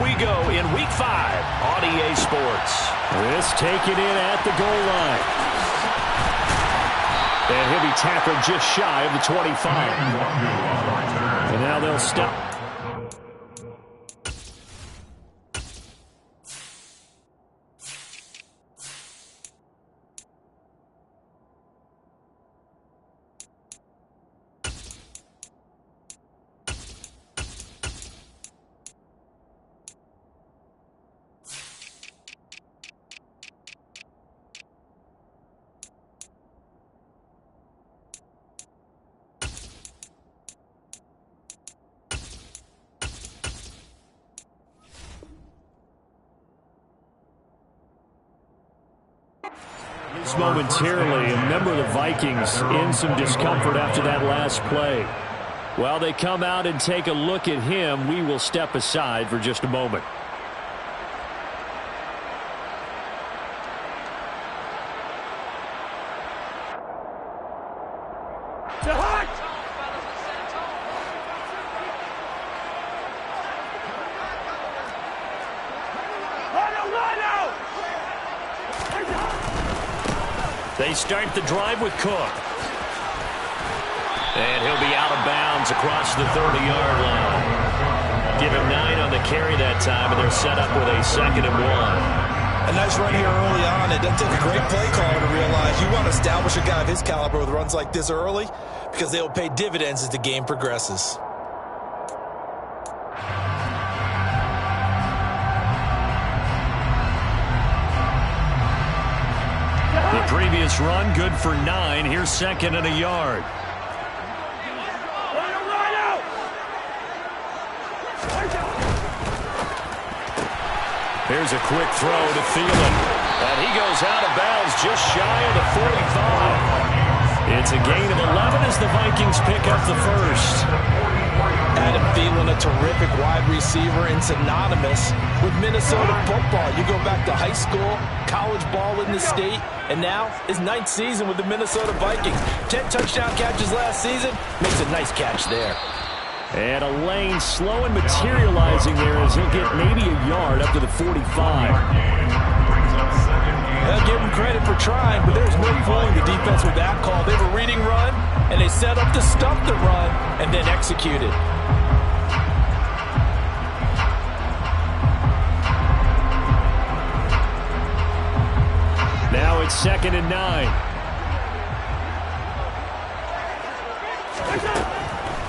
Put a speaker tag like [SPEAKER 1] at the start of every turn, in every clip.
[SPEAKER 1] we go in Week 5 on EA Sports.
[SPEAKER 2] This taken in at the goal line. And he'll be tackled just shy of the 25. And now they'll stop. Momentarily, a member of the Vikings in some discomfort after that last play. While they come out and take a look at him, we will step aside for just a moment. They start the drive with Cook. And he'll be out of bounds across the 30-yard line. Give him 9 on the carry that time, and they're set up with a 2nd and 1.
[SPEAKER 3] A nice run here early on. It doesn't take a great play caller to realize you want to establish a guy of his caliber with runs like this early because they will pay dividends as the game progresses.
[SPEAKER 2] The previous run, good for 9. Here's 2nd and a yard. Here's a quick throw to Thielen. And he goes out of bounds just shy of the 45. It's a gain of 11 as the Vikings pick up the first.
[SPEAKER 3] Adam Thielen, a terrific wide receiver and synonymous with Minnesota football. You go back to high school, college ball in the state, and now his 9th season with the Minnesota Vikings. 10 touchdown catches last season. Makes a nice catch there.
[SPEAKER 2] And a lane slow and materializing there as he'll get maybe a yard up to the 45.
[SPEAKER 3] They'll give him credit for trying, but there's no fooling the defense with that call. They were reading run, and they set up to stuff the run, and then executed.
[SPEAKER 2] Now it's 2nd and 9.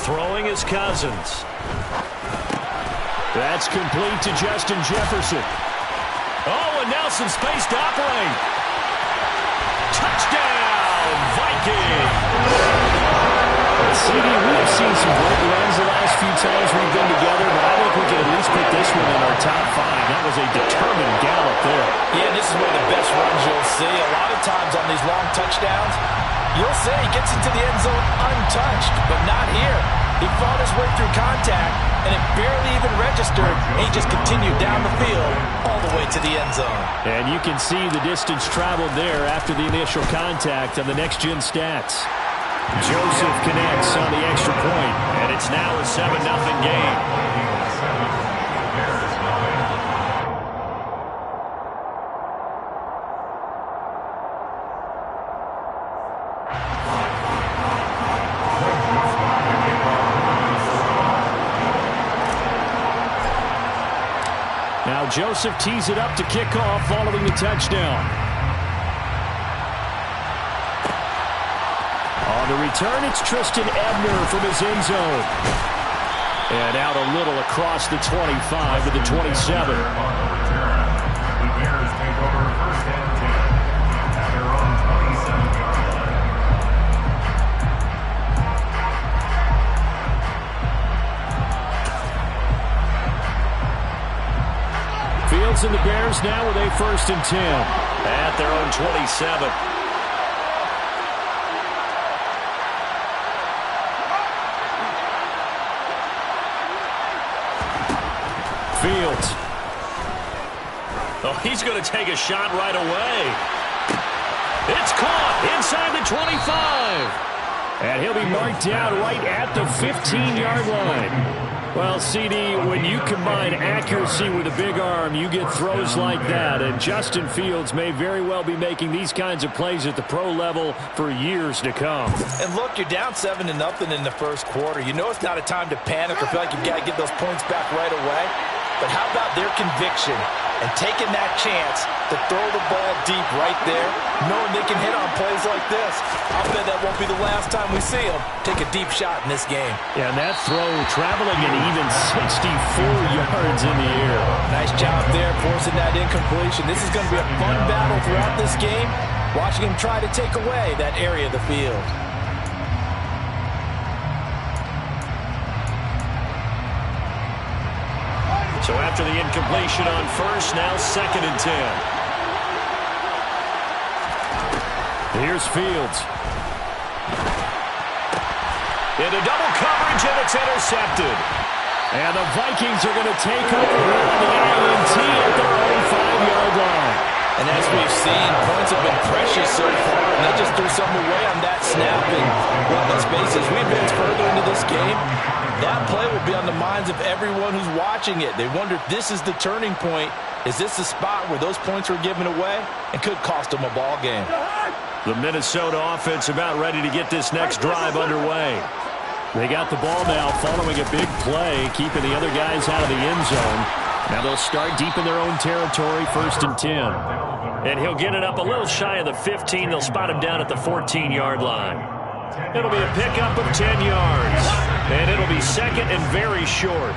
[SPEAKER 2] Throwing is Cousins. That's complete to Justin Jefferson. Oh, and now some space to operate. Touchdown, Vikings! CD, we have seen some great runs the last few times we've been together, but I think we can at least put this one in our top 5. That was a determined gallop there.
[SPEAKER 3] Yeah, this is one of the best runs you'll see. A lot of times on these long touchdowns, you'll say he gets into the end zone untouched, but not here. He fought his way through contact, and it barely even registered, and he just continued down the field all the way to the end zone.
[SPEAKER 2] And you can see the distance traveled there after the initial contact on the next-gen stats. Joseph connects on the extra point, and it's now a 7-0 game. Now Joseph tees it up to kick off following the touchdown. On the return, it's Tristan Ebner from his end zone. And out a little across the 25 to the 27. Fields and the Bears now with a 1st and 10 at their own 27. Fields. Oh, he's going to take a shot right away. It's caught inside the 25. And he'll be marked down right at the 15-yard line. Well, CD, when you combine accuracy with a big arm, you get throws like that. And Justin Fields may very well be making these kinds of plays at the pro level for years to come.
[SPEAKER 3] And look, you're down 7-0 in the first quarter. You know it's not a time to panic or feel like you've got to get those points back right away. But how about their conviction and taking that chance to throw the ball deep right there, knowing they can hit on plays like this? I'll bet that won't be the last time we see them take a deep shot in this game.
[SPEAKER 2] Yeah, and that throw traveling at even 64 yards in the air.
[SPEAKER 3] Nice job there forcing that incompletion. This is going to be a fun battle throughout this game, watching him try to take away that area of the field.
[SPEAKER 2] So after the incompletion on first, now 2nd and 10. Here's Fields. Into double coverage, and it's intercepted. And the Vikings are going to take over on the INT at their own 5-yard line.
[SPEAKER 3] And as we've seen, points have been precious so far, and they just threw some away on that snap. And, well, let's face it, as we advance further into this game, that play will be on the minds of everyone who's watching it. They wonder if this is the turning point. Is this the spot where those points were given away and could cost them a ball game?
[SPEAKER 2] The Minnesota offense about ready to get this next drive underway. They got the ball now following a big play, keeping the other guys out of the end zone. Now they'll start deep in their own territory, 1st and 10. And he'll get it up a little shy of the 15. They'll spot him down at the 14-yard line. It'll be a pickup of 10 yards. And it'll be 2nd and very short.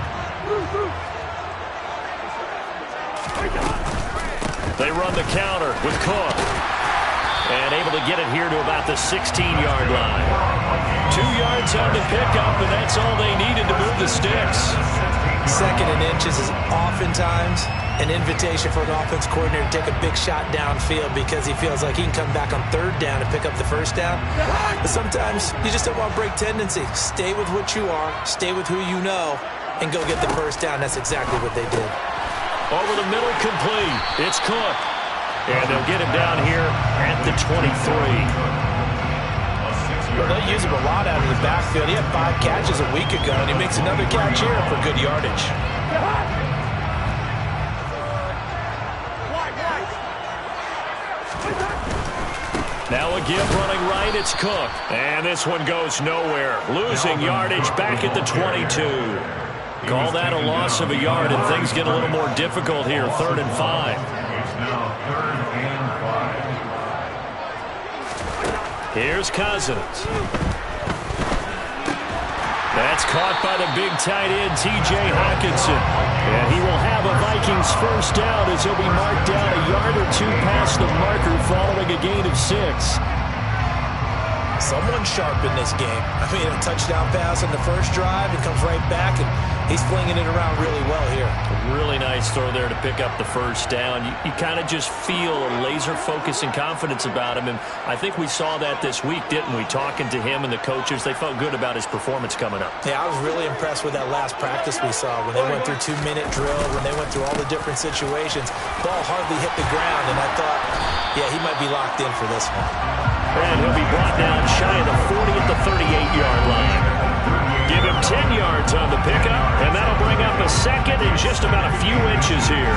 [SPEAKER 2] They run the counter with Cook. And able to get it here to about the 16-yard line. 2 yards on the pickup, and that's all they needed to move the sticks.
[SPEAKER 3] 2nd and inches is oftentimes an invitation for an offense coordinator to take a big shot downfield because he feels like he can come back on 3rd down and pick up the 1st down. But sometimes you just don't want to break tendency. Stay with what you are, stay with who you know, and go get the 1st down. That's exactly what they did.
[SPEAKER 2] Over the middle, complete. It's Cook. And they'll get him down here at the 23.
[SPEAKER 3] Well, they use him a lot out of the backfield. He had 5 catches a week ago, and he makes another catch here for good yardage.
[SPEAKER 2] Now a give running right, it's Cook. And this one goes nowhere. Losing yardage back at the 22. Call that a loss of a yard, and things get a little more difficult here, 3rd and 5.
[SPEAKER 4] Now 3rd and 5.
[SPEAKER 2] Here's Cousins. That's caught by the big tight end, T.J. Hockenson. And he will have a Vikings 1st down as he'll be marked down a yard or 2 past the marker following a gain of 6.
[SPEAKER 3] Someone sharp in this game. I mean, a touchdown pass on the first drive. It comes right back, and he's flinging it around really well here.
[SPEAKER 2] A really nice throw there to pick up the 1st down. You kind of just feel a laser focus and confidence about him, and I think we saw that this week, didn't we? Talking to him and the coaches, they felt good about his performance coming up.
[SPEAKER 3] Yeah, I was really impressed with that last practice we saw when they went through 2-minute drill, when they went through all the different situations. Ball hardly hit the ground, and I thought, yeah, he might be locked in for this one.
[SPEAKER 2] And he'll be brought down shy of the 40 at the 38-yard line. Give him 10 yards on the pickup, and that'll bring up a 2nd and just about a few inches here.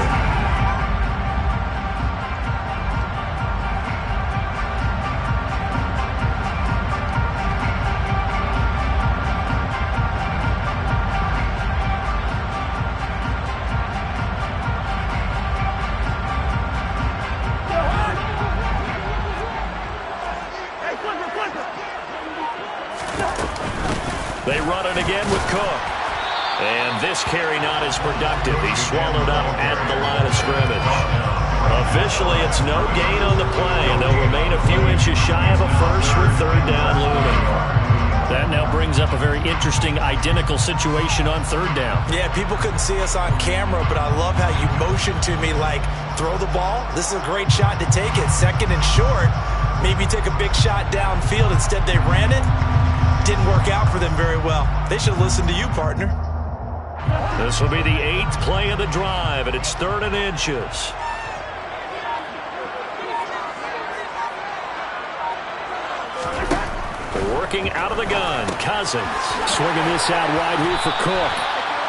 [SPEAKER 2] They run it again with Cook. And this carry not as productive. He's swallowed up at the line of scrimmage. Officially, it's no gain on the play, and they'll remain a few inches shy of a 1st with 3rd down looming. That now brings up a very interesting identical situation on 3rd down.
[SPEAKER 3] Yeah, people couldn't see us on camera, but I love how you motioned to me like, throw the ball. This is a great shot to take it. 2nd and short. Maybe take a big shot downfield. Instead, they ran it. Didn't work out for them very well. They should listen to you, partner.
[SPEAKER 2] This will be the 8th play of the drive, and it's 3rd and inches. Working out of the gun, Cousins. Swinging this out wide here for Cook.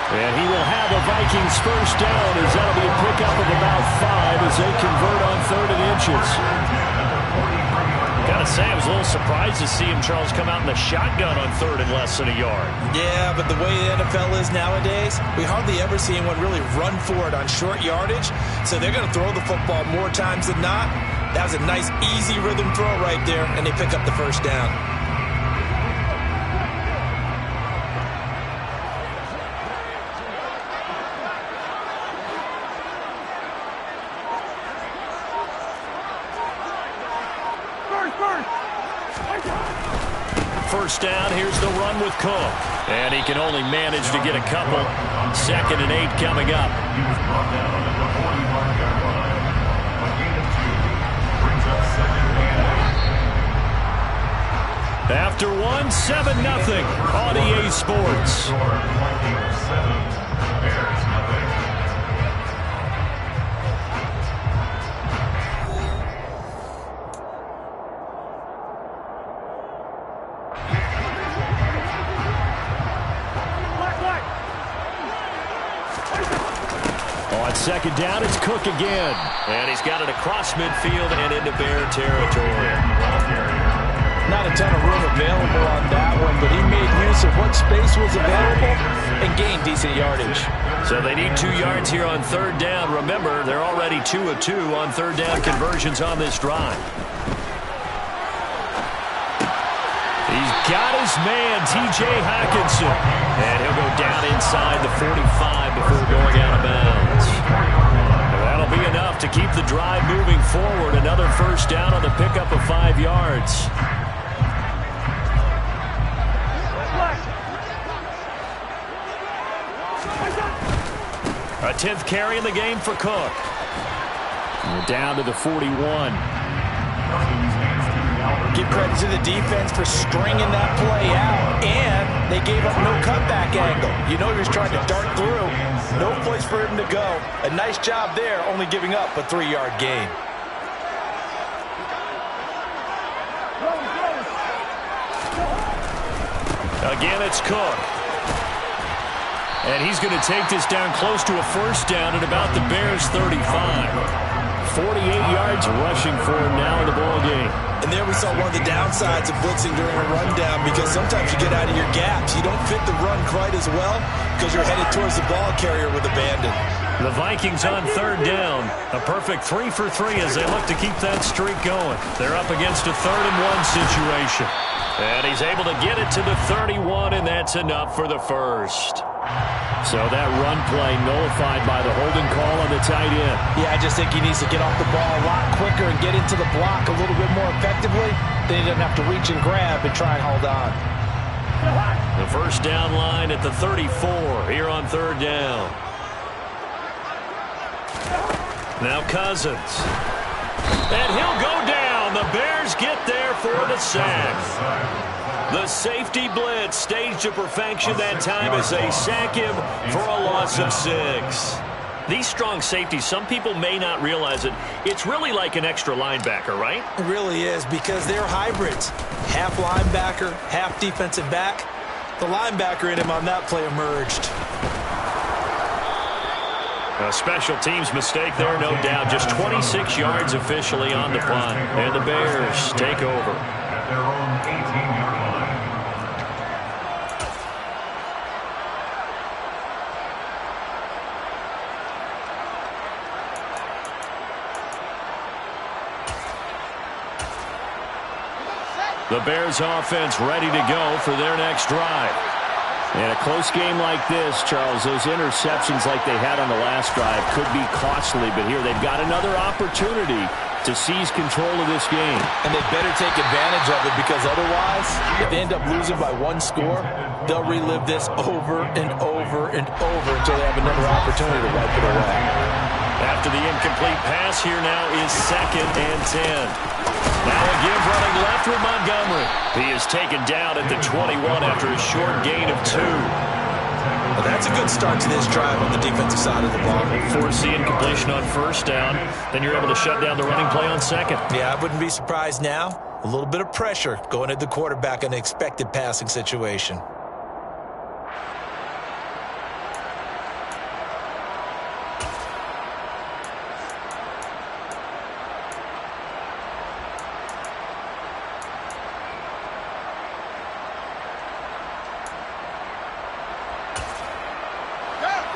[SPEAKER 2] And he will have a Vikings first down as that'll be a pickup of about 5 as they convert on 3rd and inches.
[SPEAKER 1] Gotta say, I was a little surprised to see him, Charles, come out in the shotgun on 3rd and less than a yard.
[SPEAKER 3] Yeah, but the way the NFL is nowadays, we hardly ever see anyone really run for it on short yardage. So they're going to throw the football more times than not. That was a nice, easy rhythm throw right there, and they pick up the first down.
[SPEAKER 1] First down, here's the run with Cook. And he can only manage to get a couple. 2nd and 8 coming up. After 1, 7-0 on EA Sports. On 2nd down, it's Cook again. And he's got it across midfield and into Bear territory.
[SPEAKER 3] Not a ton of room available on that one, but he made use of what space was available and gained decent yardage.
[SPEAKER 1] So they need 2 yards here on 3rd down. Remember, they're already 2 of 2 on 3rd down conversions on this drive. He's got his man, T.J. Hockenson. And he'll go down inside the 45 before going out of bounds. That'll be enough to keep the drive moving forward. Another first down on the pickup of 5 yards. A 10th carry in the game for Cook. We're down to the 41.
[SPEAKER 3] Give credit to the defense for stringing that play out, and they gave up no cutback angle. You know he was trying to dart through. No place for him to go. A nice job there, only giving up a 3-yard gain.
[SPEAKER 1] Again, it's Cook. And he's going to take this down close to a first down at about the Bears' 35. 48 yards rushing for him now in the ballgame.
[SPEAKER 3] And there we saw one of the downsides of blitzing during a rundown, because sometimes you get out of your gaps. You don't fit the run quite as well because you're headed towards the ball carrier with abandon.
[SPEAKER 1] The Vikings on 3rd down. A perfect 3 for 3 as they look to keep that streak going. They're up against a 3rd and 1 situation. And he's able to get it to the 31, and that's enough for the first. So that run play nullified by the holding call on the tight end.
[SPEAKER 3] Yeah, I just think he needs to get off the ball a lot quicker and get into the block a little bit more effectively. Then he doesn't have to reach and grab and try and hold on.
[SPEAKER 1] The first down line at the 34 here on 3rd down. Now Cousins. And he'll go down. The Bears get there for the sack. The safety blitz staged to perfection that time as they sack him for a loss of 6. These strong safeties, some people may not realize it. It's really like an extra linebacker, right?
[SPEAKER 3] It really is, because they're hybrids. Half linebacker, half defensive back. The linebacker in him on that play emerged.
[SPEAKER 1] A special teams mistake there, no doubt. Just 26 yards officially on the punt. And the Bears take over.
[SPEAKER 4] At their own 18-yard line.
[SPEAKER 1] The Bears offense ready to go for their next drive.
[SPEAKER 2] And a close game like this, Charles, those interceptions like they had on the last drive could be costly. But here they've got another opportunity to seize control of this game.
[SPEAKER 3] And they better take advantage of it, because otherwise, if they end up losing by 1 score, they'll relive this over and over and over until they have another opportunity to wipe it away.
[SPEAKER 1] After the incomplete pass, here now is 2nd and 10. Now a give running left with Montgomery. He is taken down at the 21 after a short gain of 2.
[SPEAKER 3] Well, that's a good start to this drive on the defensive side of the ball.
[SPEAKER 1] Force the incompletion on first down. Then you're able to shut down the running play on 2nd.
[SPEAKER 3] Yeah, I wouldn't be surprised now. A little bit of pressure going at the quarterback in an expected passing situation.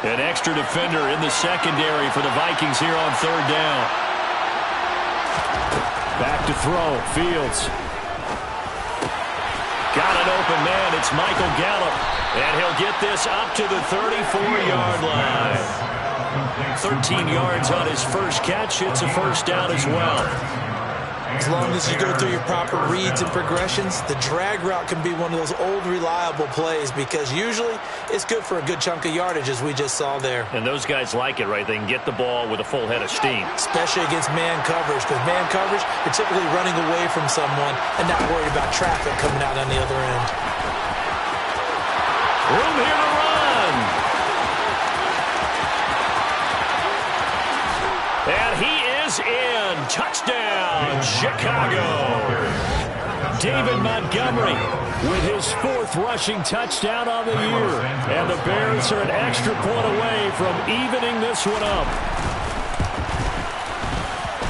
[SPEAKER 1] An extra defender in the secondary for the Vikings here on third down.
[SPEAKER 2] Back to throw. Fields.
[SPEAKER 1] Got an open man. It's Michael Gallup. And he'll get this up to the 34-yard line. 13 yards on his first catch. It's a first down as well.
[SPEAKER 3] As long as you go through your proper reads and progressions, the drag route can be one of those old reliable plays because usually it's good for a good chunk of yardage as we just saw there.
[SPEAKER 1] And those guys like it, right? They can get the ball with a full head of steam.
[SPEAKER 3] Especially against man coverage because man coverage, you're typically running away from someone and not worried about traffic coming out on the other end.
[SPEAKER 1] Room here to run. And he is in. Touchdown, Chicago.
[SPEAKER 2] David Montgomery with his 4th rushing touchdown on the year. And the Bears are an extra point away from evening this one up.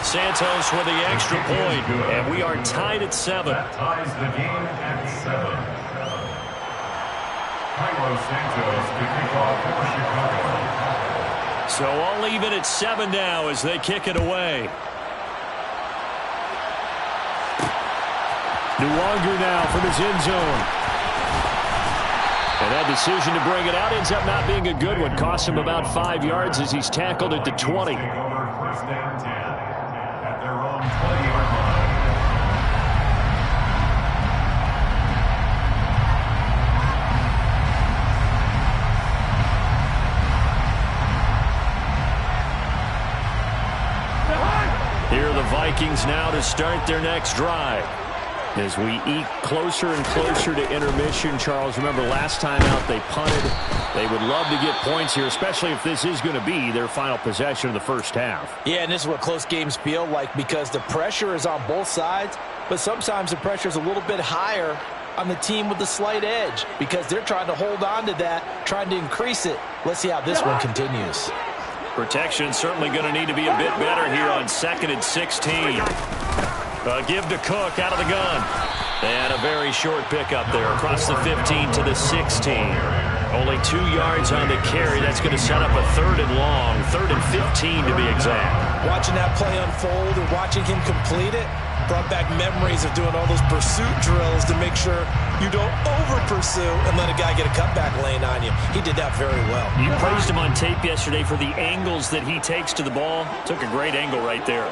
[SPEAKER 1] Santos with the extra point, and we are tied at 7.
[SPEAKER 4] That ties the game at 7. Carlos Santos to kick off for Chicago.
[SPEAKER 1] So all even at 7 now as they kick it away.
[SPEAKER 2] Nuwanger now from his end zone. And that decision to bring it out ends up not being a good one. Costs him about 5 yards as he's tackled at the 20.
[SPEAKER 4] Take over first down 10 at their own 20-yard line.
[SPEAKER 1] Here are the Vikings now to start their next drive.
[SPEAKER 2] As we eke closer and closer to intermission, Charles, remember last time out they punted. They would love to get points here, especially if this is going to be their final possession of the first half.
[SPEAKER 3] Yeah, and this is what close games feel like because the pressure is on both sides, but sometimes the pressure is a little bit higher on the team with the slight edge because they're trying to hold on to that, trying to increase it. Let's see how this one continues.
[SPEAKER 1] Protection certainly going to need to be a bit better here on 2nd and 16. Give to Cook out of the gun. And a very short pickup there across the 15 to the 16. Only 2 yards on the carry. That's going to set up a 3rd and long, 3rd and 15 to be exact.
[SPEAKER 3] Watching that play unfold and watching him complete it brought back memories of doing all those pursuit drills to make sure you don't over-pursue and let a guy get a cutback lane on you. He did that very well.
[SPEAKER 1] You praised him on tape yesterday for the angles that he takes to the ball. Took a great angle right there.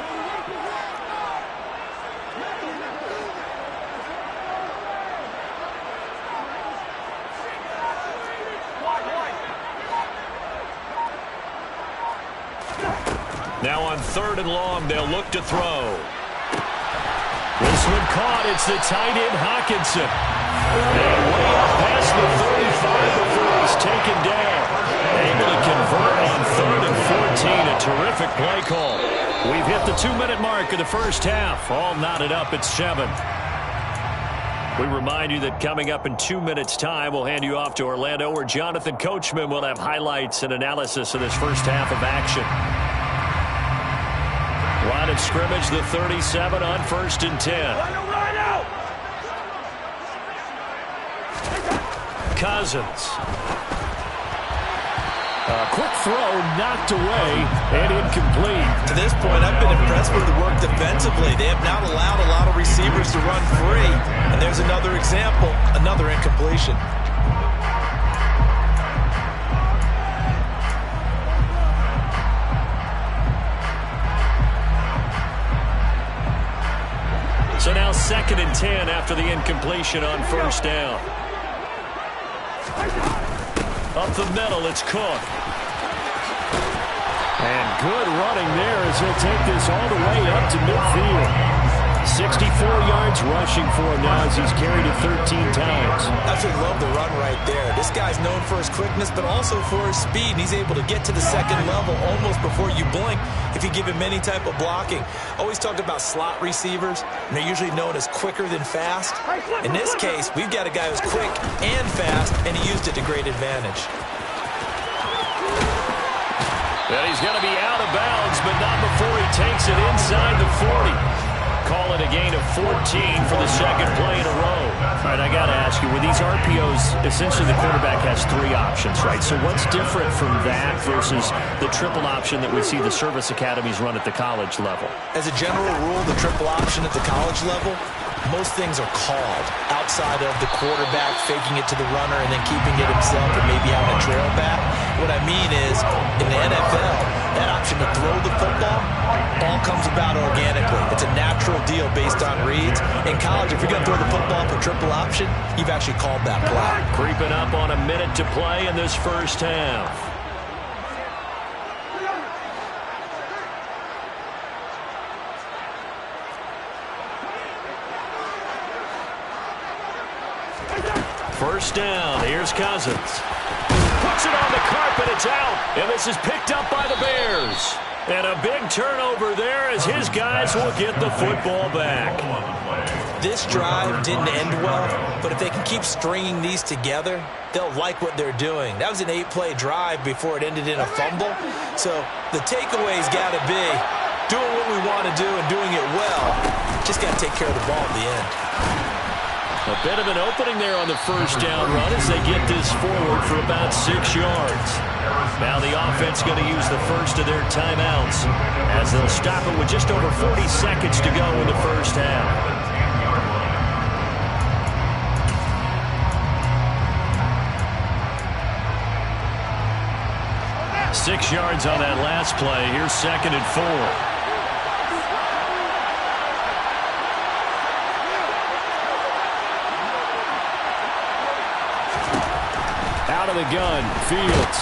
[SPEAKER 1] Now on 3rd and long, they'll look to throw. This one caught. It's the tight end, Hawkinson. And way up past the 35 before he's taken down. Able to convert on 3rd and 14. A terrific play call. We've hit the 2-minute mark of the first half. All knotted up at 7. We remind you that coming up in 2 minutes' time, we'll hand you off to Orlando, where Jonathan Coachman will have highlights and analysis of this first half of action. Line of scrimmage, the 37 on 1st and 10. Cousins.
[SPEAKER 2] A quick throw knocked away and incomplete.
[SPEAKER 3] To this point, I've been impressed with the work defensively. They have not allowed a lot of receivers to run free. And there's another example, another incompletion.
[SPEAKER 1] So now 2nd and 10 after the incompletion on 1st down. Up the middle, it's Cook.
[SPEAKER 2] And good running there as he'll take this all the way up to midfield. 64 yards rushing for him now as he's carried it 13 times.
[SPEAKER 3] I should love the run right there. This guy's known for his quickness, but also for his speed. And he's able to get to the 2nd level almost before you blink if you give him any type of blocking. Always talk about slot receivers, and they're usually known as quicker than fast. In this case, we've got a guy who's quick and fast, and he used it to great advantage.
[SPEAKER 1] And he's going to be out of bounds, but not before he takes it inside the 40. call it a gain of 14 for the second play in a row.
[SPEAKER 2] All right, I got to ask you, with these RPOs, essentially the quarterback has 3 options, right? So what's different from that versus the triple option that we see the service academies run at the college level?
[SPEAKER 3] As a general rule, the triple option at the college level, most things are called outside of the quarterback faking it to the runner and then keeping it himself and maybe having a trail back. What I mean is, in the NFL, that option to throw the football all comes about organically. It's a natural deal based on reads. In college, if you're going to throw the football for triple option, you've actually called that play.
[SPEAKER 1] Creeping up on a minute to play in this first half. First down, here's Cousins. Puts it on the carpet, it's out. And this is picked up by the Bears. And a big turnover there as his guys will get the football back.
[SPEAKER 3] This drive didn't end well, but if they can keep stringing these together, they'll like what they're doing. That was an 8-play drive before it ended in a fumble. So the takeaway's got to be doing what we want to do and doing it well. Just got to take care of the ball at the end.
[SPEAKER 1] A bit of an opening there on the first down run as they get this forward for about 6 yards. Now the offense going to use the first of their timeouts as they'll stop it with just over 40 seconds to go in the first half. Six yards on that last play. Here's 2nd and 4. Out of the gun, Fields.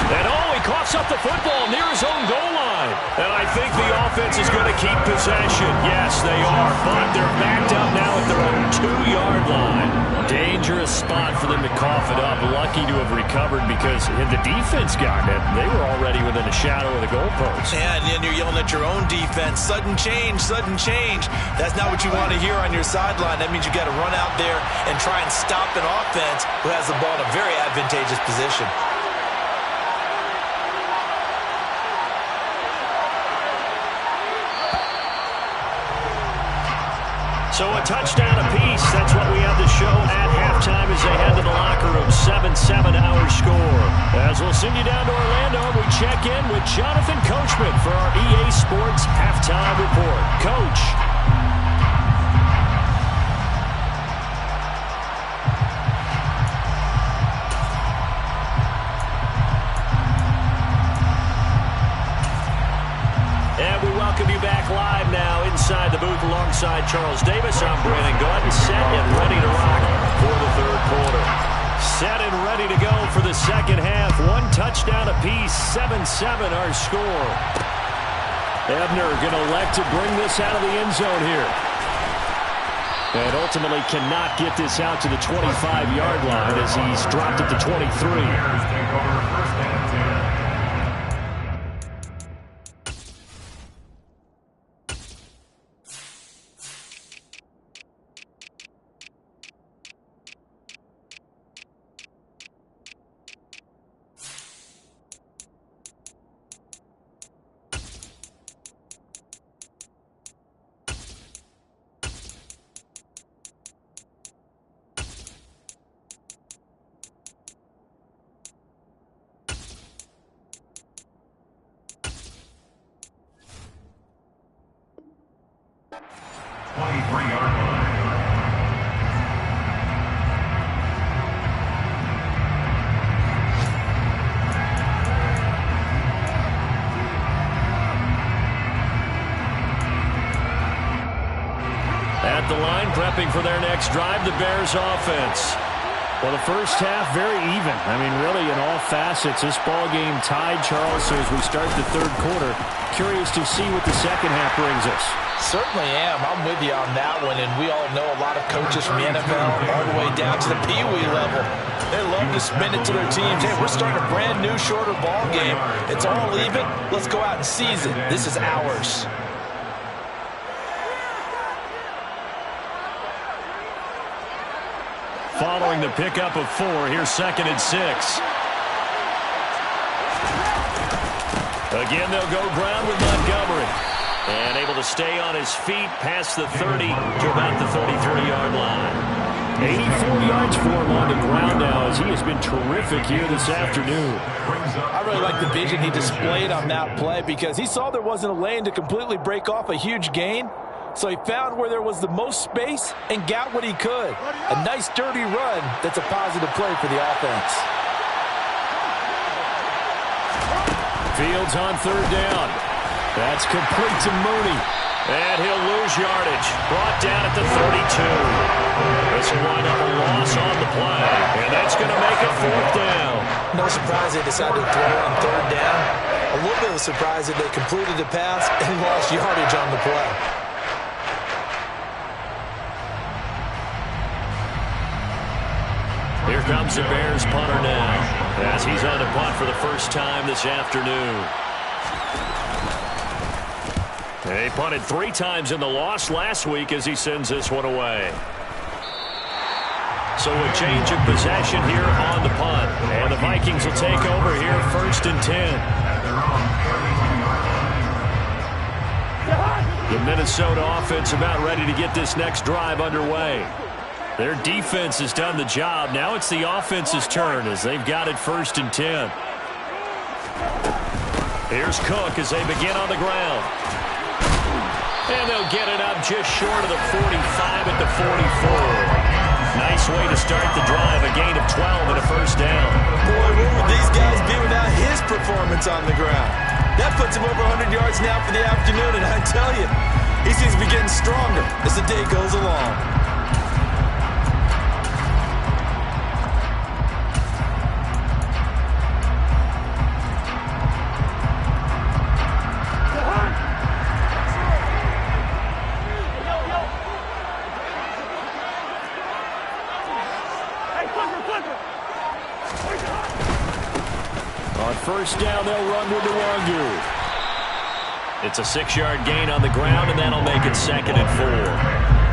[SPEAKER 1] And he coughs up the football near his own goal line. And I think the offense is going to keep possession. Yes, they are, but they're backed up now at their own 2-yard line. Dangerous spot for them to cough it up. Lucky to have recovered because had the defense gotten it, they were already within a shadow of the goalpost.
[SPEAKER 3] Yeah, and then you're yelling at your own defense. Sudden change, sudden change. That's not what you want to hear on your sideline. That means you got to run out there and try and stop an offense who has the ball in a very advantageous position.
[SPEAKER 1] So a touchdown apiece. That's what we have to show at halftime as they head to the locker room. 7-7 our score. As we'll send you down to Orlando, we check in with Jonathan Coachman for our EA Sports Halftime Report. Coach. And we welcome you back live now inside the booth alongside Charles Davis. I'm Brandon Gordon, set and ready to rock for the third quarter. Set and ready to go for the second half. 1 touchdown apiece, 7-7 our score. Ebner going to elect to bring this out of the end zone here. And ultimately cannot get this out to the 25-yard line as he's dropped at the 23. At the line, prepping for their next drive, the Bears offense. Well, the first half, very even. I mean, really, in all facets, this ball game tied, Charles. So as we start the third quarter, curious to see what the second half brings us.
[SPEAKER 3] Certainly am. I'm with you on that one, and we all know a lot of coaches from the NFL all the way down to the Pee-wee level. They love to spin it to their teams. Hey, we're starting a brand new, shorter ball game. It's all even. Let's go out and seize it. This is ours.
[SPEAKER 1] Following the pickup of 4, here's 2nd and 6. Again, they'll go ground with Montgomery. And able to stay on his feet past the 30 to about the 33-yard line.
[SPEAKER 2] 84 yards for him on the ground now as he has been terrific here this afternoon.
[SPEAKER 3] I really like the vision he displayed on that play because he saw there wasn't a lane to completely break off a huge gain. So he found where there was the most space and got what he could. A nice dirty run that's a positive play for the offense.
[SPEAKER 2] Fields on third down. That's complete to Mooney.
[SPEAKER 1] And he'll lose yardage. Brought down at the 32. This will wind up a loss on the play. And that's going to make it fourth down.
[SPEAKER 3] No surprise they decided to throw on third down. A little bit of a surprise that they completed the pass and lost yardage on the play.
[SPEAKER 1] Here comes the Bears punter now as he's on the punt for the first time this afternoon. They punted 3 times in the loss last week as he sends this one away. So a change of possession here on the punt. And the Vikings will take over here first and 10. The Minnesota offense about ready to get this next drive underway. Their defense has done the job. Now it's the offense's turn as they've got it first and 10. Here's Cook as they begin on the ground. And they'll get it up just short of the 45 at the 44. Nice way to start the drive, a gain of 12 and a first down.
[SPEAKER 3] Boy, where would these guys be without his performance on the ground? That puts him over 100 yards now for the afternoon, and I tell you, he seems to be getting stronger as the day goes along.
[SPEAKER 2] First down, they'll run with the Wangu.
[SPEAKER 1] It's a 6-yard gain on the ground, and that'll make it second and 4.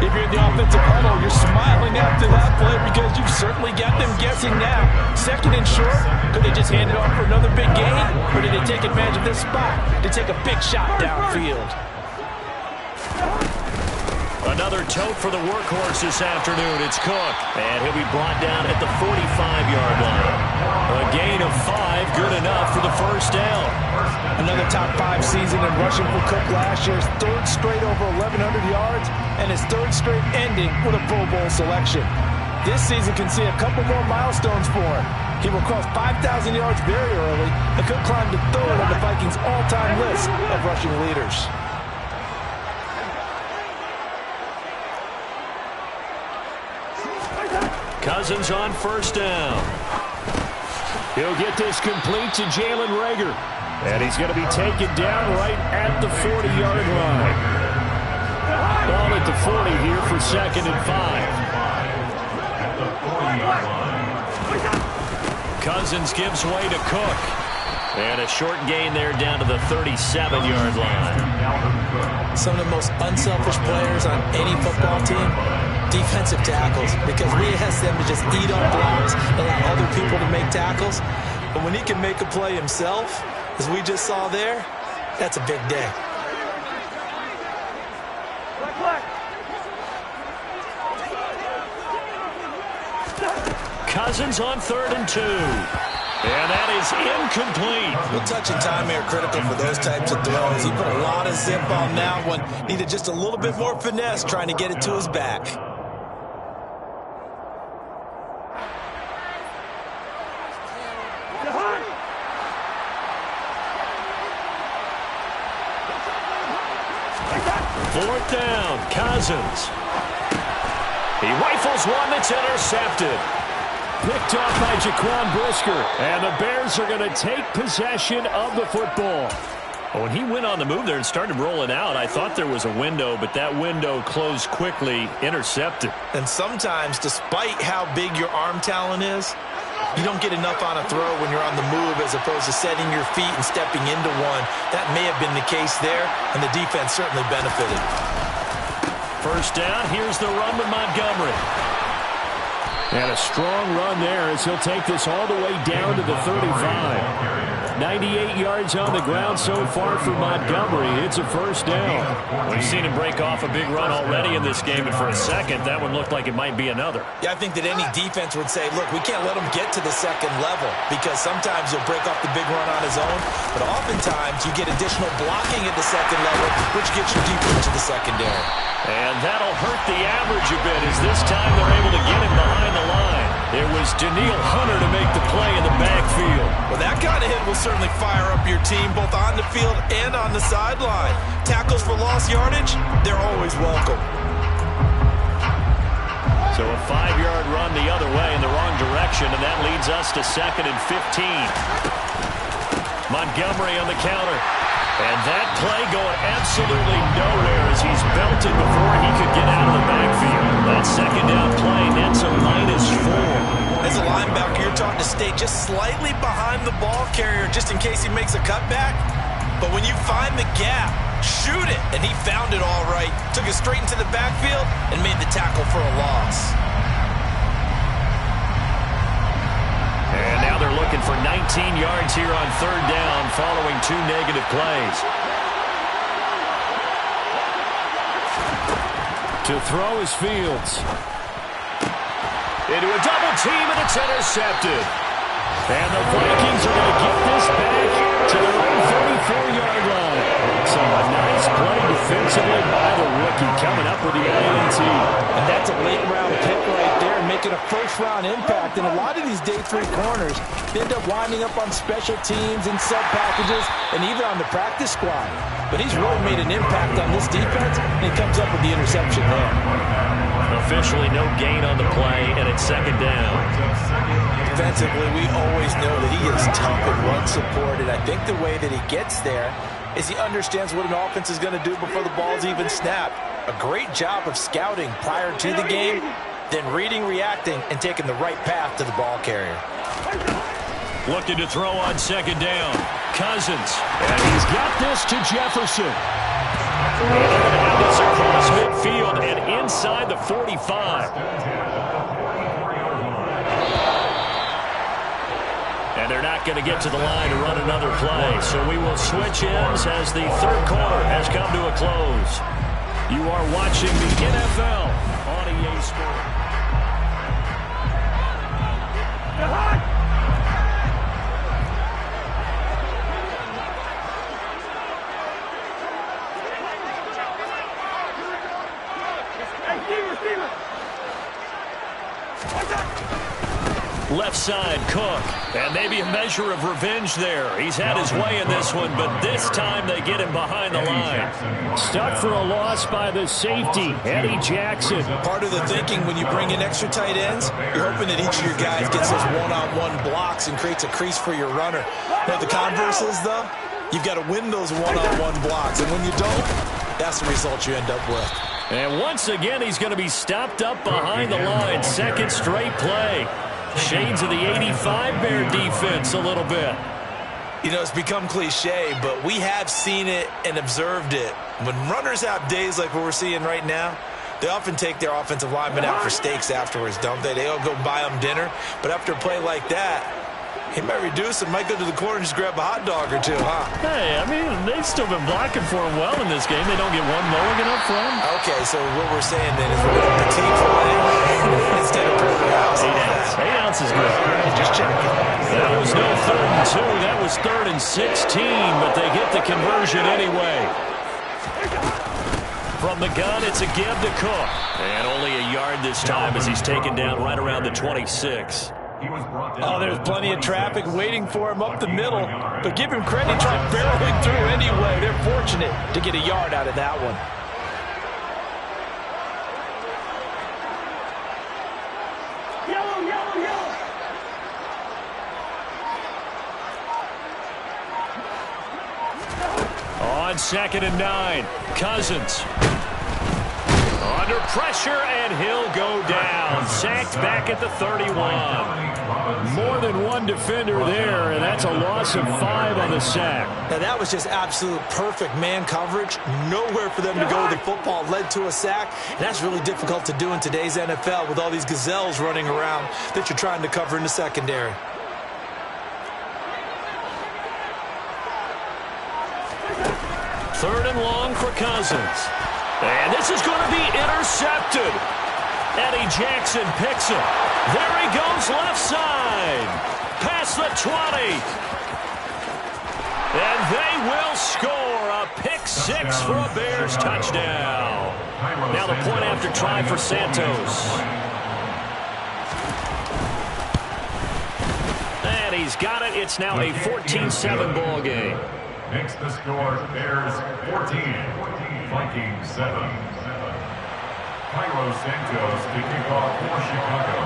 [SPEAKER 3] If you're in the offensive huddle, you're smiling after that play because you've certainly got them guessing now. Second and short, could they just hand it off for another big gain? Or did they take advantage of this spot to take a big shot downfield?
[SPEAKER 1] Another tote for the workhorse this afternoon. It's Cook. And he'll be brought down at the 45-yard line. A gain of 5, good enough for the first down.
[SPEAKER 3] Another top 5 season in rushing for Cook last year. His 3rd straight over 1,100 yards, and his 3rd straight ending with a Pro Bowl selection. This season can see a couple more milestones for him. He will cross 5,000 yards very early and could climb to 3rd on the Vikings' all-time list of rushing leaders.
[SPEAKER 1] Cousins on first down.
[SPEAKER 2] He'll get this complete to Jalen Reagor. And he's going to be taken down right at the 40-yard line. Ball at the 40 here for second and 5.
[SPEAKER 1] Cousins gives way to Cook. And a short gain there down to the 37-yard line.
[SPEAKER 3] Some of the most unselfish players on any football team, defensive tackles, because we ask them to just eat on blocks, allow other people to make tackles. But when he can make a play himself, as we just saw there, that's a big day.
[SPEAKER 1] Cousins on 3rd and 2. And that is incomplete.
[SPEAKER 3] Well, touch and timing are critical for those types of throws. He put a lot of zip on that one. Needed just a little bit more finesse trying to get it to his back.
[SPEAKER 1] Fourth down, Cousins. He rifles one that's intercepted.
[SPEAKER 2] Picked off by Jaquan Brisker.
[SPEAKER 1] And the Bears are going to take possession of the football. When he went on the move there and started rolling out, I thought there was a window, but that window closed quickly, intercepted.
[SPEAKER 3] And sometimes, despite how big your arm talent is, you don't get enough on a throw when you're on the move as opposed to setting your feet and stepping into one. That may have been the case there, and the defense certainly benefited.
[SPEAKER 1] First down, here's the run with Montgomery.
[SPEAKER 2] And a strong run there as he'll take this all the way down to the 35. 98 yards on the ground so far for Montgomery. It's a first down.
[SPEAKER 1] We've seen him break off a big run already in this game, and for a second, that one looked like it might be another.
[SPEAKER 3] Yeah, I think that any defense would say, look, we can't let him get to the second level because sometimes he'll break off the big run on his own, but oftentimes you get additional blocking at the second level, which gets you deeper into the secondary.
[SPEAKER 1] And that'll hurt the average a bit as this time they're able to get him behind the line. It was Daniil Hunter to make the play in the backfield.
[SPEAKER 3] Well, that kind of hit will certainly fire up your team both on the field and on the sideline. Tackles for lost yardage, they're always welcome.
[SPEAKER 1] So a 5-yard run the other way in the wrong direction, and that leads us to 2nd and 15. Montgomery on the counter. And that play going absolutely nowhere as he's belted before he could get out of the backfield. That second down play nets a -4.
[SPEAKER 3] As a linebacker, you're taught to stay just slightly behind the ball carrier just in case he makes a cutback. But when you find the gap, shoot it. And he found it all right. Took it straight into the backfield and made the tackle for a loss.
[SPEAKER 1] And now they're looking for 19 yards here on 3rd down following 2 negative plays.
[SPEAKER 2] To throw is Fields.
[SPEAKER 1] Into a double team, and it's intercepted. And the Vikings are going to get this back to their own 34-yard line. So a nice play defensively by the rookie coming up with the INT.
[SPEAKER 3] And that's a late-round pick right there, making a first-round impact. And a lot of these day 3 corners end up winding up on special teams and sub-packages and even on the practice squad. But he's really made an impact on this defense, and he comes up with the interception there.
[SPEAKER 1] Officially no gain on the play, and it's 2nd down.
[SPEAKER 3] Defensively, we always know that he is tough in run support, and I think the way that he gets there is he understands what an offense is going to do before the ball's even snapped. A great job of scouting prior to the game, then reading, reacting, and taking the right path to the ball carrier.
[SPEAKER 1] Looking to throw on 2nd down. Cousins.
[SPEAKER 2] And he's got this to Jefferson.
[SPEAKER 1] And they're going to have this across midfield and inside the 45. And they're not going to get to the line to run another play. So we will switch ends as the 3rd quarter has come to a close. You are watching the NFL on EA Sports. Left side, Cook. And maybe a measure of revenge there. He's had his way in this one, but this time they get him behind the line.
[SPEAKER 2] Stuck for a loss by the safety, Eddie Jackson.
[SPEAKER 3] Part of the thinking when you bring in extra tight ends, you're hoping that each of your guys gets those one-on-one blocks and creates a crease for your runner. Now, the converse is, though, you've got to win those one-on-one blocks, and when you don't, that's the result you end up with.
[SPEAKER 1] And once again, he's going to be stopped up behind the line. 2nd straight play. Shades of the 85 Bear defense a little bit.
[SPEAKER 3] You know, it's become cliche, but we have seen it and observed it. When runners have days like what we're seeing right now, they often take their offensive linemen out for steaks afterwards, don't they? They all go buy them dinner. But after a play like that, he might reduce and might go to the corner and just grab a hot dog or two, huh?
[SPEAKER 1] Hey, I mean, they've still been blocking for him well in this game. They don't get one mulligan up front.
[SPEAKER 3] Okay, so what we're saying then is we're going to petite filet instead of porterhouse.
[SPEAKER 1] 8 ounces good.
[SPEAKER 3] Just checking.
[SPEAKER 1] That was no 3rd and 2. That was 3rd and 16, but they get the conversion anyway. From the gun, it's a give to Cook. And only a yard this time as he's taken down right around the 26.
[SPEAKER 3] Oh, there's plenty of traffic waiting for him up the middle. But give him credit, try barreling through anyway. They're fortunate to get a yard out of that one.
[SPEAKER 1] On 2nd and 9, Cousins. Under pressure, and he'll go down. Sacked back at the 31.
[SPEAKER 2] More than one defender there, and that's a loss of 5 on the sack.
[SPEAKER 3] Now, that was just absolute perfect man coverage. Nowhere for them to go with the football. Led to a sack, and that's really difficult to do in today's NFL with all these gazelles running around that you're trying to cover in the secondary.
[SPEAKER 1] 3rd and long for Cousins. And this is going to be intercepted. Eddie Jackson picks it. There he goes left side. Past the 20. And they will score a pick 6 for a Bears touchdown. Now the point after try for Santos. And he's got it. It's now a 14-7 ball game.
[SPEAKER 4] Makes the score Bears 14, Vikings 7. Cairo Santos to kick off for Chicago.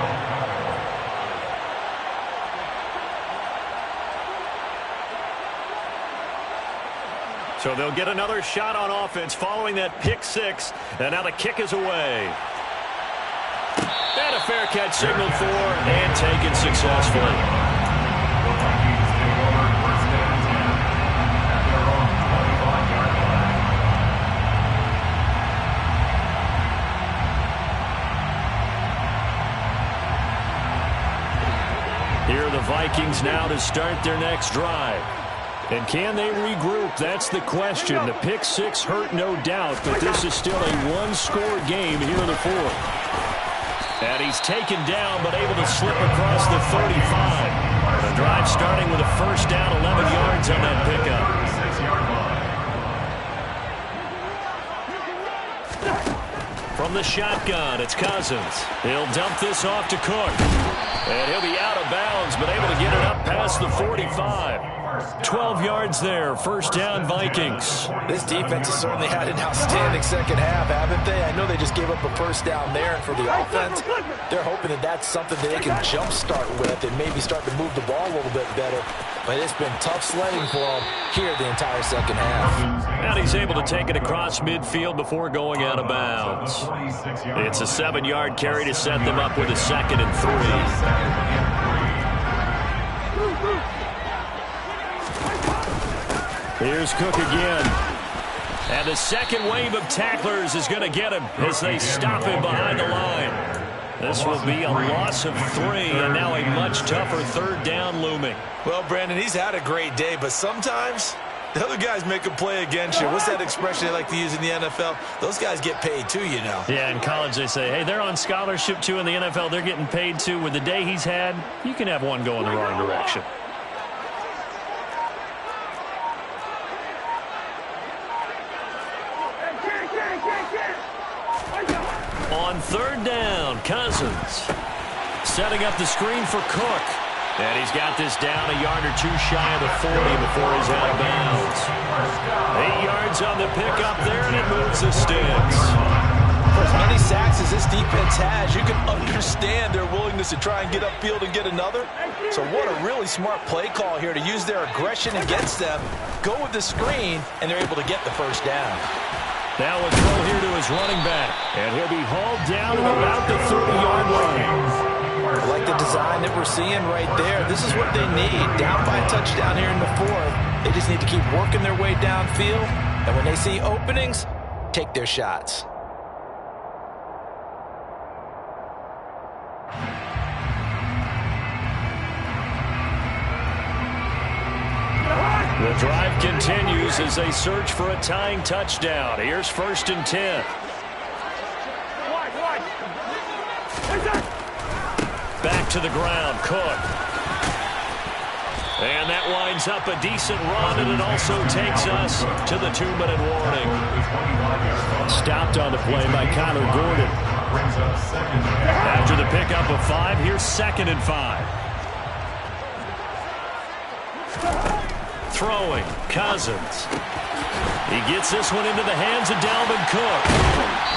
[SPEAKER 1] So they'll get another shot on offense following that pick 6. And now the kick is away. And a fair catch signaled for and taken successfully.
[SPEAKER 4] The Vikings take over 1st and 10 at their own 25-yard line.
[SPEAKER 1] Here are the Vikings now to start their next drive. And can they regroup? That's the question. The pick 6 hurt, no doubt, but this is still a one-score game here in the 4th. And he's taken down, but able to slip across the 35. The drive starting with a 1st down, 11 yards on that pickup.
[SPEAKER 4] 6-yard line.
[SPEAKER 1] From the shotgun, it's Cousins. He'll dump this off to Cook. And he'll be out of bounds, but able to get it up past the 45. 12 yards there, 1st down Vikings.
[SPEAKER 3] This defense has certainly had an outstanding second half, haven't they? I know they just gave up a 1st down there, and for the offense, they're hoping that that's something that they can jumpstart with and maybe start to move the ball a little bit better. But it's been tough sledding for them here the entire second half.
[SPEAKER 1] And he's able to take it across midfield before going out of bounds. It's a 7-yard carry to set them up with a 2nd and 3. Here's Cook again. And the second wave of tacklers is going to get him as they stop him behind the line. This will be a loss of 3, and now a much tougher 3rd down looming.
[SPEAKER 3] Well, Brandon, he's had a great day, but sometimes the other guys make a play against you. What's that expression they like to use in the NFL? Those guys get paid too, you know.
[SPEAKER 1] Yeah, in college they say, hey, they're on scholarship too. In the NFL, they're getting paid too. With the day he's had, you can have one go in the wrong direction. On 3rd down, Cousins setting up the screen for Cook. And he's got this down a yard or 2 shy of the 40 before he's out of bounds. 8 yards on the pickup there, and it moves the sticks.
[SPEAKER 3] For as many sacks as this defense has, you can understand their willingness to try and get upfield and get another. So what a really smart play call here to use their aggression against them, go with the screen, and they're able to get the 1st down.
[SPEAKER 1] Now a throw here to his running back, and he'll be hauled down at about the 30-yard line.
[SPEAKER 3] I like the design that we're seeing right there. This is what they need. Down by a touchdown here in the 4th. They just need to keep working their way downfield, and when they see openings, take their shots.
[SPEAKER 1] The drive continues as they search for a tying touchdown. Here's 1st and 10. Back to the ground, Cook. And that winds up a decent run, and it also takes us to the 2-minute warning. Stopped on the play by Connor Gordon. After the pickup of 5, here's 2nd and 5. Throwing, Cousins. He gets this one into the hands of Dalvin Cook.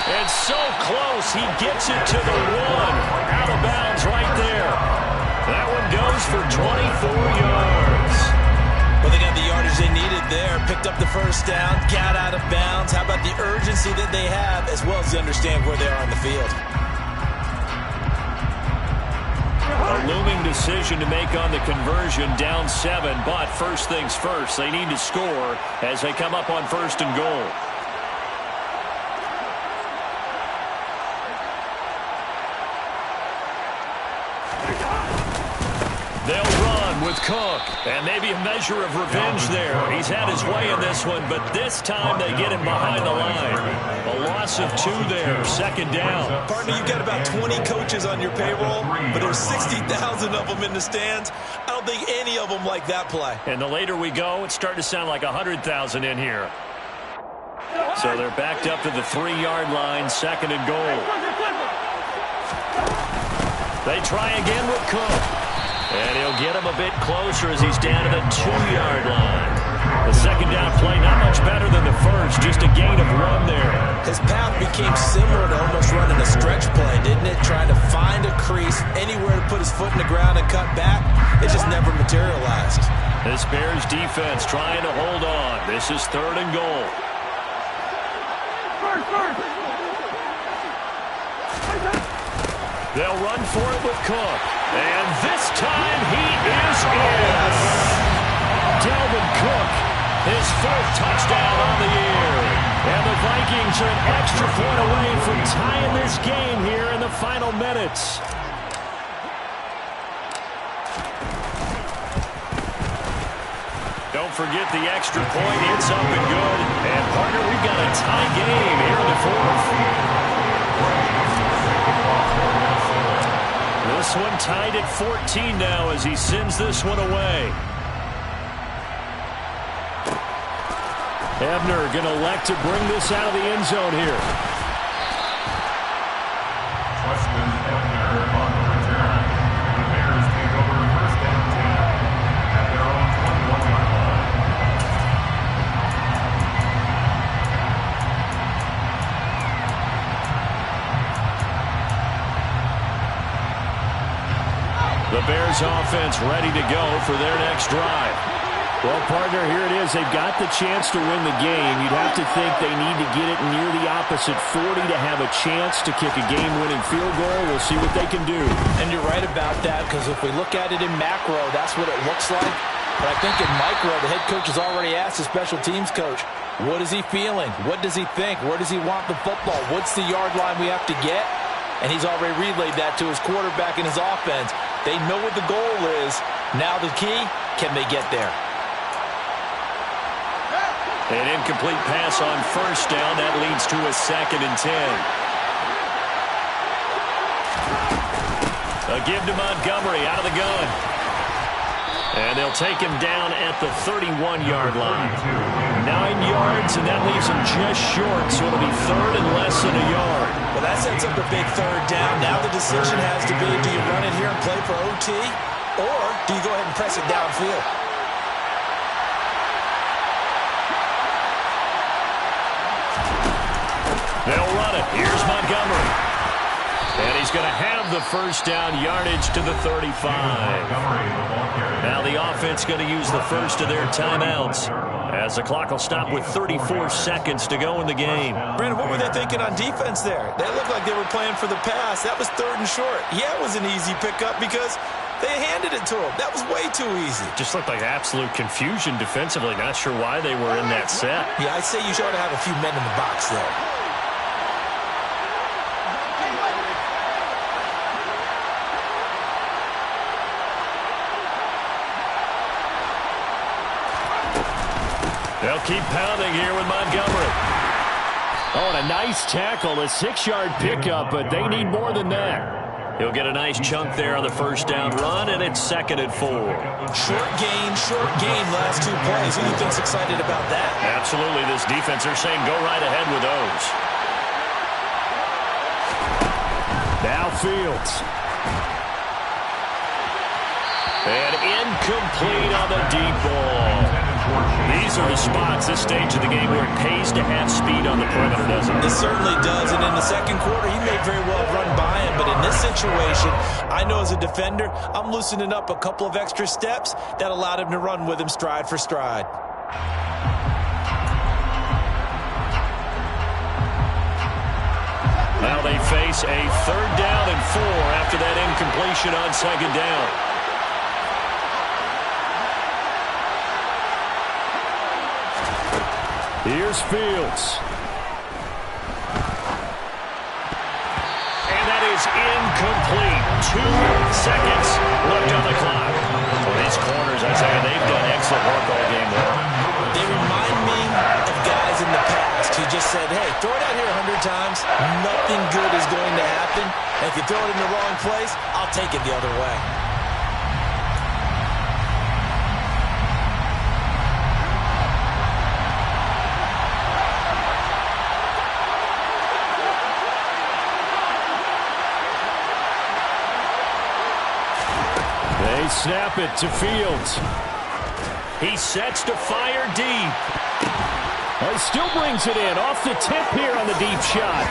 [SPEAKER 1] And so close, he gets it to the 1. Out of bounds right there. That one goes for 24 yards.
[SPEAKER 3] Well, they got the yardage they needed there. Picked up the 1st down, got out of bounds. How about the urgency that they have, as well as they understand where they are on the field?
[SPEAKER 1] A looming decision to make on the conversion, down 7, but first things first, they need to score as they come up on 1st and goal. They'll run with Cook. And maybe a measure of revenge there. He's had his way in this one, but this time they get him behind the line. A loss of 2 there, second down.
[SPEAKER 3] Partner, you've got about 20 coaches on your payroll, but there's 60,000 of them in the stands. I don't think any of them like that play.
[SPEAKER 1] And the later we go, it's starting to sound like 100,000 in here. So they're backed up to the 3-yard line, second and goal. They try again with Cook. And he'll get him a bit closer as he's down to the 2-yard line. The second down play, not much better than the first, just a gain of 1 there.
[SPEAKER 3] His path became similar to almost running a stretch play, didn't it? Trying to find a crease, anywhere to put his foot in the ground and cut back. It just never materialized.
[SPEAKER 1] This Bears defense trying to hold on. This is third and goal. They'll run for it with Cook. And this time he is in. Dalvin Cook, his 4th touchdown on the year. And the Vikings are an extra point away from tying this game here in the final minutes. Don't forget the extra point. It's up and good. And, partner, we've got a tie game here in the 4th. This one tied at 14 now as he sends this one away. Ebner going to elect to bring this out of the end zone here.
[SPEAKER 4] Weston Ebner on the return. The Bears take over first and 10 at their own 21-yard line.
[SPEAKER 1] The Bears offense ready to go for their next drive.
[SPEAKER 2] Well, partner, here it is. They've got the chance to win the game. You'd have to think they need to get it near the opposite 40 to have a chance to kick a game-winning field goal. We'll see what they can do.
[SPEAKER 3] And you're right about that, because if we look at it in macro, that's what it looks like. But I think in micro, the head coach has already asked the special teams coach, what is he feeling? What does he think? Where does he want the football? What's the yard line we have to get? And he's already relayed that to his quarterback and his offense. They know what the goal is. Now the key, can they get there?
[SPEAKER 1] An incomplete pass on first down. That leads to a 2nd and 10. A give to Montgomery out of the gun. And they'll take him down at the 31-yard line. 9 yards, and that leaves him just short, so it'll be third and less than a yard.
[SPEAKER 3] Well, that sets up a big third down. Now the decision has to be, do you run it here and play for OT, or do you go ahead and press it downfield?
[SPEAKER 1] They'll run it. Here's Montgomery. And he's going to have the first down, yardage to the 35. Now the offense going to use the first of their timeouts as the clock will stop with 34 seconds to go in the game.
[SPEAKER 3] Brandon, what were they thinking on defense there? They looked like they were playing for the pass. That was 3rd and short. Yeah, it was an easy pickup because they handed it to him. That was way too easy.
[SPEAKER 1] Just looked like absolute confusion defensively. Not sure why they were in that set.
[SPEAKER 3] Yeah, I'd say you should have a few men in the box there.
[SPEAKER 1] They'll keep pounding here with Montgomery.
[SPEAKER 2] Oh, and a nice tackle, a 6-yard pickup, but they need more than that.
[SPEAKER 1] He'll get a nice chunk there on the first down run, and it's 2nd and 4.
[SPEAKER 3] Short gain, last 2 plays. Who do you think's excited about that?
[SPEAKER 1] Absolutely, this defense, they're saying go right ahead with those.
[SPEAKER 2] Now Fields.
[SPEAKER 1] And incomplete on the deep ball. These are the spots, this stage of the game, where it pays to have speed on the perimeter, doesn't it?
[SPEAKER 3] It certainly does, and in the second quarter, he may very well have run by him, but in this situation, I know as a defender, I'm loosening up a couple of extra steps that allowed him to run with him stride for stride.
[SPEAKER 1] Now they face a 3rd down and 4 after that incompletion on 2nd down.
[SPEAKER 2] Here's Fields.
[SPEAKER 1] And that is incomplete. 2 seconds left on the clock. Well, these corners players, Isaiah. They've done excellent work all game long.
[SPEAKER 3] They remind me of guys in the past who just said, hey, throw it out here 100 times, nothing good is going to happen. And if you throw it in the wrong place, I'll take it the other way.
[SPEAKER 2] They snap it to Fields.
[SPEAKER 1] He sets to fire deep.
[SPEAKER 2] He still brings it in off the tip here on the deep shot.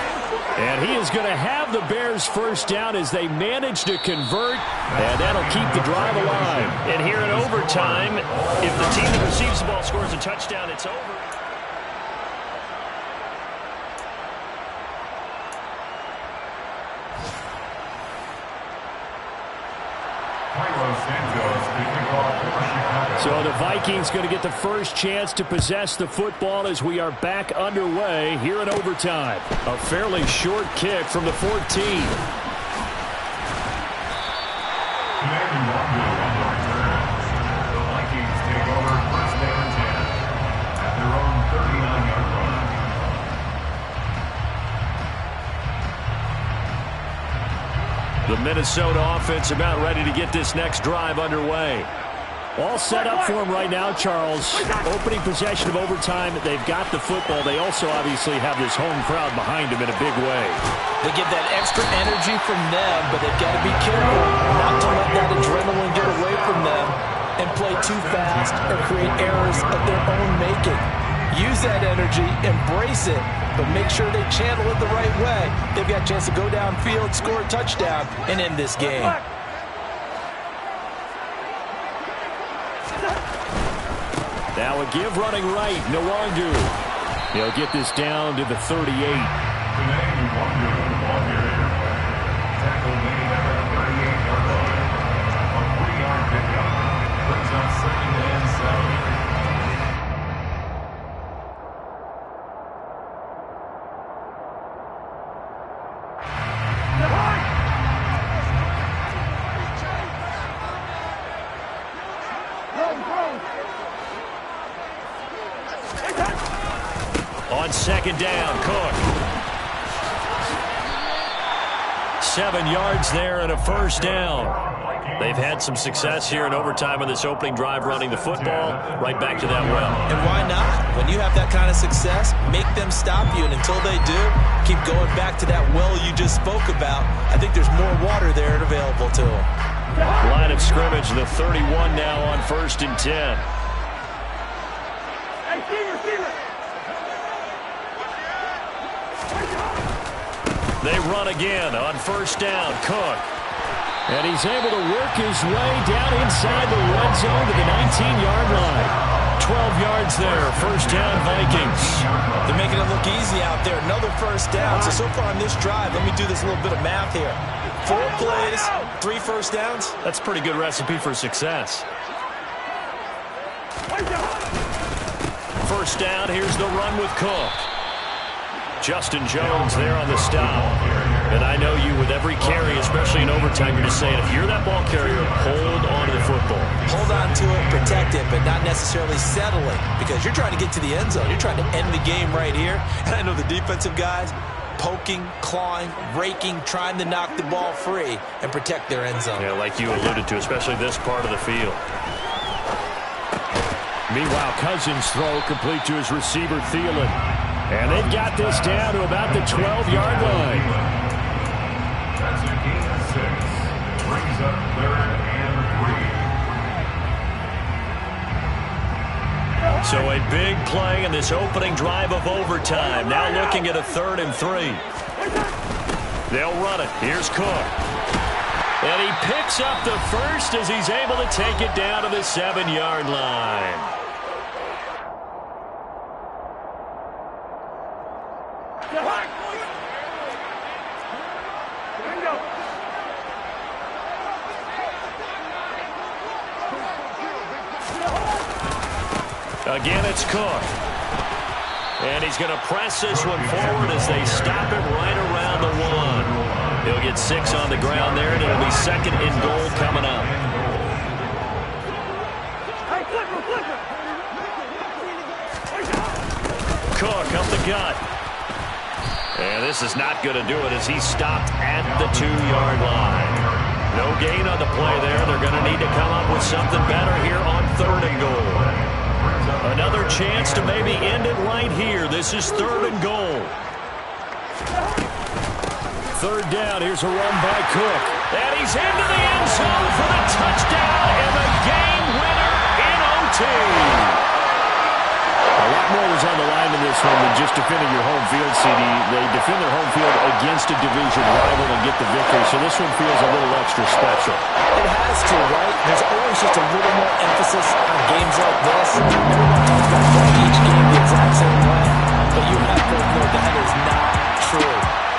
[SPEAKER 2] And he is going to have the Bears first down as they manage to convert, and that'll keep the drive alive.
[SPEAKER 1] And here in overtime, if the team that receives the ball scores a touchdown, it's over.
[SPEAKER 2] So the Vikings going to get the first chance to possess the football as we are back underway here in overtime. A fairly short kick from the 14.
[SPEAKER 4] The Vikings take over first down and 10 at their own 39-yard line.
[SPEAKER 1] The Minnesota offense about ready to get this next drive underway.
[SPEAKER 2] All set up for him right now, Charles. Opening possession of overtime. They've got the football. They also obviously have this home crowd behind them in a big way.
[SPEAKER 3] They get that extra energy from them, but they've got to be careful not to let that adrenaline get away from them and play too fast or create errors of their own making. Use that energy, embrace it, but make sure they channel it the right way. They've got a chance to go downfield, score a touchdown, and end this game.
[SPEAKER 2] Now a give running right, Nwangu. He'll get this down to the 38.
[SPEAKER 4] Today, Nwangu, ball carrier, tackled made at the 38-yard line. A 3-yard pickup brings up second and 7.
[SPEAKER 1] On second down, Cook. 7 yards there and a first down. They've had some success here in overtime on this opening drive running the football right back to that well.
[SPEAKER 3] And why not? When you have that kind of success, make them stop you, and until they do, keep going back to that well you just spoke about. I think there's more water there and available to them.
[SPEAKER 1] Line of scrimmage, the 31 now on 1st and 10. They run again on 1st down. Cook.
[SPEAKER 2] And he's able to work his way down inside the red zone to the 19-yard line. 12 yards there. 1st down, Vikings.
[SPEAKER 3] They're making it look easy out there. Another 1st down. So far on this drive, let me do this little bit of math here. 4 plays, 3 1st downs.
[SPEAKER 1] That's a pretty good recipe for success. 1st down, here's the run with Cook. Justin Jones there on the stop. And I know you, with every carry, especially in overtime, you're just saying, if you're that ball carrier, hold on to the football.
[SPEAKER 3] Hold on to it, protect it, but not necessarily settle it, because you're trying to get to the end zone. You're trying to end the game right here. And I know the defensive guys poking, clawing, raking, trying to knock the ball free and protect their end zone.
[SPEAKER 1] Yeah, like you alluded to, especially this part of the field.
[SPEAKER 2] Meanwhile, Cousins' throw complete to his receiver, Thielen. And they've got this down to about the 12-yard line.
[SPEAKER 4] That's a gain of 6. Brings up 3rd and 3.
[SPEAKER 1] So a big play in this opening drive of overtime. Now looking at a 3rd and 3. They'll run it. Here's Cook. And he picks up the first as he's able to take it down to the 7-yard line. Again, it's Cook. And he's going to press this one forward as they stop it right around the 1. He'll get 6 on the ground there, and it'll be 2nd and goal coming up. Cook up the gut. And this is not going to do it as he stopped at the 2-yard line. No gain on the play there. They're going to need to come up with something better here on 3rd and goal. Another chance to maybe end it right here. This is 3rd and goal. 3rd down. Here's a run by Cook. And he's into the end zone for the touchdown and the game winner in OT.
[SPEAKER 2] A lot more was on the line in this one than just defending your home field, CD. They defend their home field against a division rival and get the victory, so this one feels a little extra special.
[SPEAKER 3] It has to, right? There's always just a little more emphasis on games like this. Everyone else got to play each game the exact same way, but you have to know that is not true.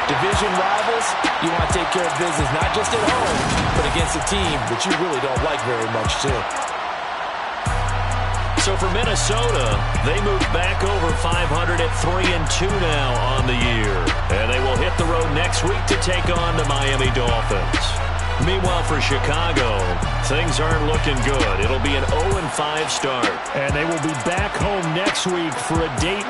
[SPEAKER 3] Division rivals, you want to take care of business not just at home, but against a team that you really don't like very much, too.
[SPEAKER 1] So for Minnesota, they move back over 500 at 3-2 now on the year. And they will hit the road next week to take on the Miami Dolphins. Meanwhile, for Chicago, things aren't looking good. It'll be an 0-5 start.
[SPEAKER 2] And they will be back home next week for a date